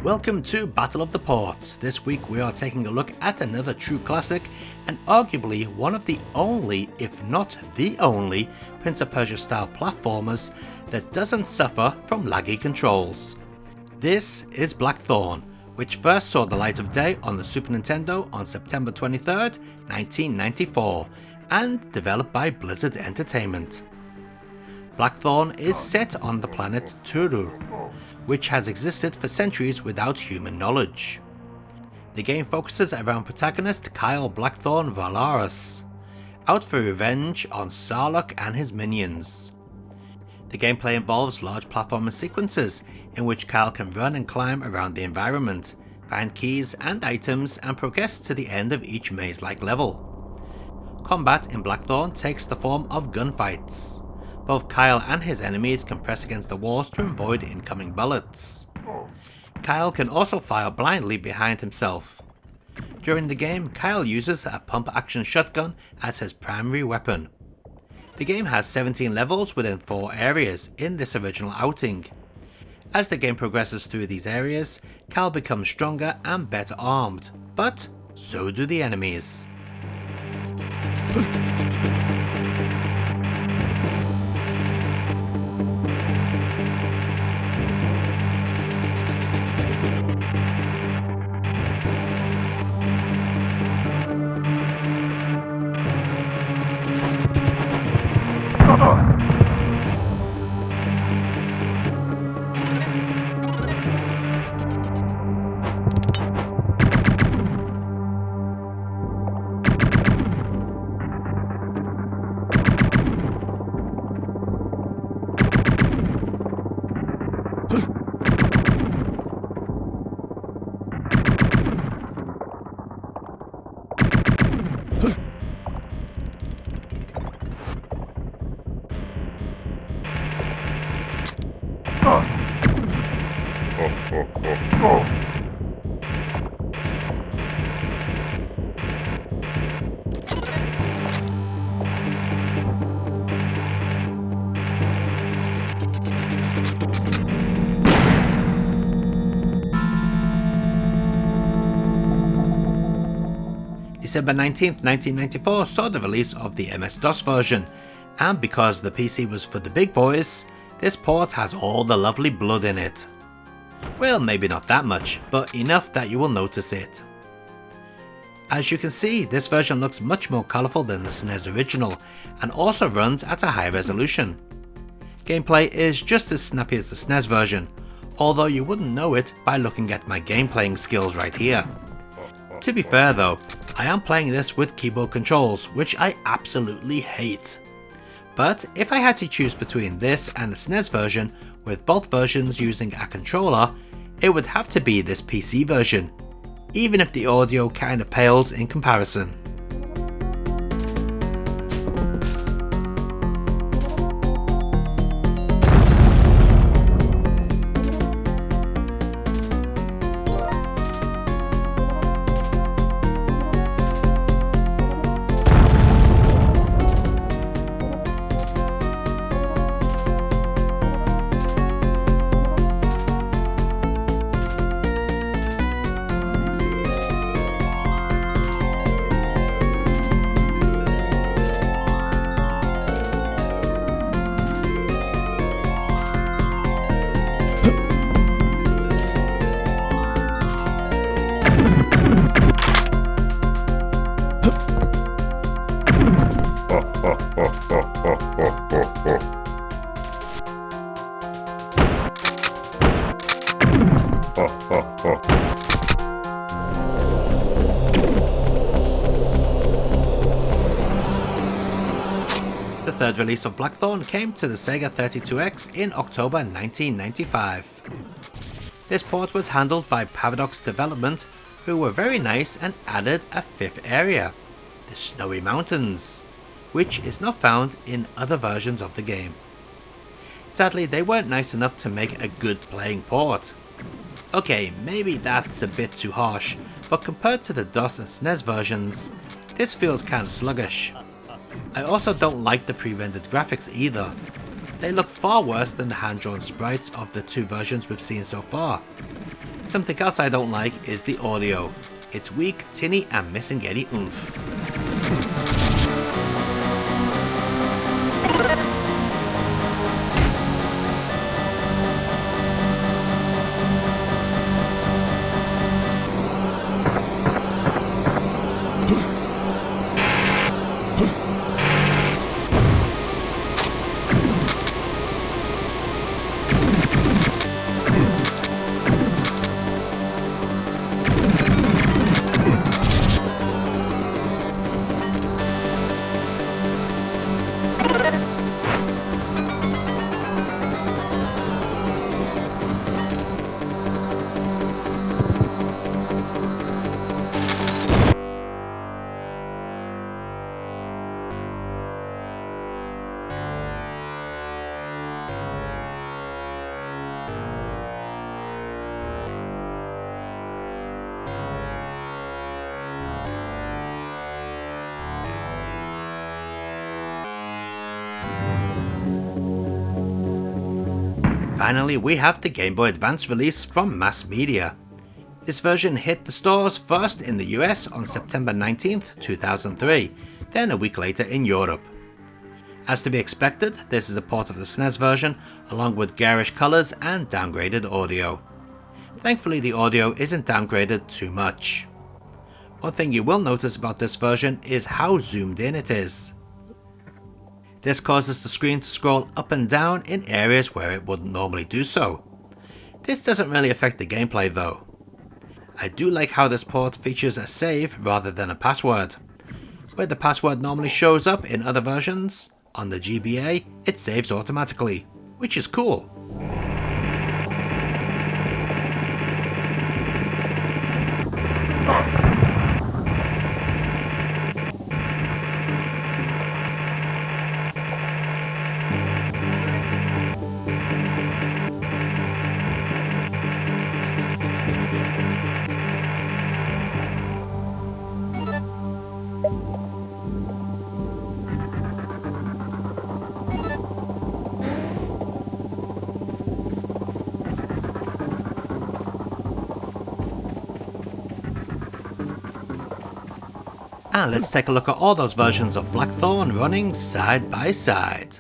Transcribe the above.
Welcome to Battle of the Ports. This week we are taking a look at another true classic and arguably one of the only, if not the only, Prince of Persia style platformers that doesn't suffer from laggy controls. This is Blackthorne, which first saw the light of day on the Super Nintendo on September 23rd, 1994, and developed by Blizzard Entertainment. Blackthorne is set on the planet Turu, which has existed for centuries without human knowledge. The game focuses around protagonist Kyle Blackthorne Valaris, out for revenge on Sarlocc and his minions. The gameplay involves large platforming sequences in which Kyle can run and climb around the environment, find keys and items, and progress to the end of each maze-like level. Combat in Blackthorne takes the form of gunfights. Both Kyle and his enemies can press against the walls to avoid incoming bullets. Kyle can also fire blindly behind himself. During the game, Kyle uses a pump-action shotgun as his primary weapon. The game has 17 levels within 4 areas in this original outing. As the game progresses through these areas, Kyle becomes stronger and better armed, but so do the enemies. December 19th, 1994 saw the release of the MS-DOS version, and because the PC was for the big boys, this port has all the lovely blood in it. Well, maybe not that much, but enough that you will notice it. As you can see, this version looks much more colourful than the SNES original, and also runs at a high resolution. Gameplay is just as snappy as the SNES version, although you wouldn't know it by looking at my game playing skills right here. To be fair though, I am playing this with keyboard controls, which I absolutely hate. But if I had to choose between this and the SNES version, with both versions using a controller, it would have to be this PC version, even if the audio kinda pales in comparison. The third release of Blackthorne came to the Sega 32X in October 1995. This port was handled by Paradox Development, who were very nice and added a 5th area, the Snowy Mountains, which is not found in other versions of the game. Sadly, they weren't nice enough to make a good playing port. Okay, maybe that's a bit too harsh, but compared to the DOS and SNES versions, this feels kinda sluggish. I also don't like the pre-rendered graphics either. They look far worse than the hand-drawn sprites of the two versions we've seen so far. Something else I don't like is the audio. It's weak, tinny, and missing any oomph. Finally, we have the Game Boy Advance release from Mass Media. This version hit the stores first in the US on September 19th, 2003, then a week later in Europe. As to be expected, this is a port of the SNES version, along with garish colours and downgraded audio. Thankfully, the audio isn't downgraded too much. One thing you will notice about this version is how zoomed in it is. This causes the screen to scroll up and down in areas where it wouldn't normally do so. This doesn't really affect the gameplay though. I do like how this port features a save rather than a password. Where the password normally shows up in other versions, on the GBA it saves automatically, which is cool. And let's take a look at all those versions of Blackthorne running side by side.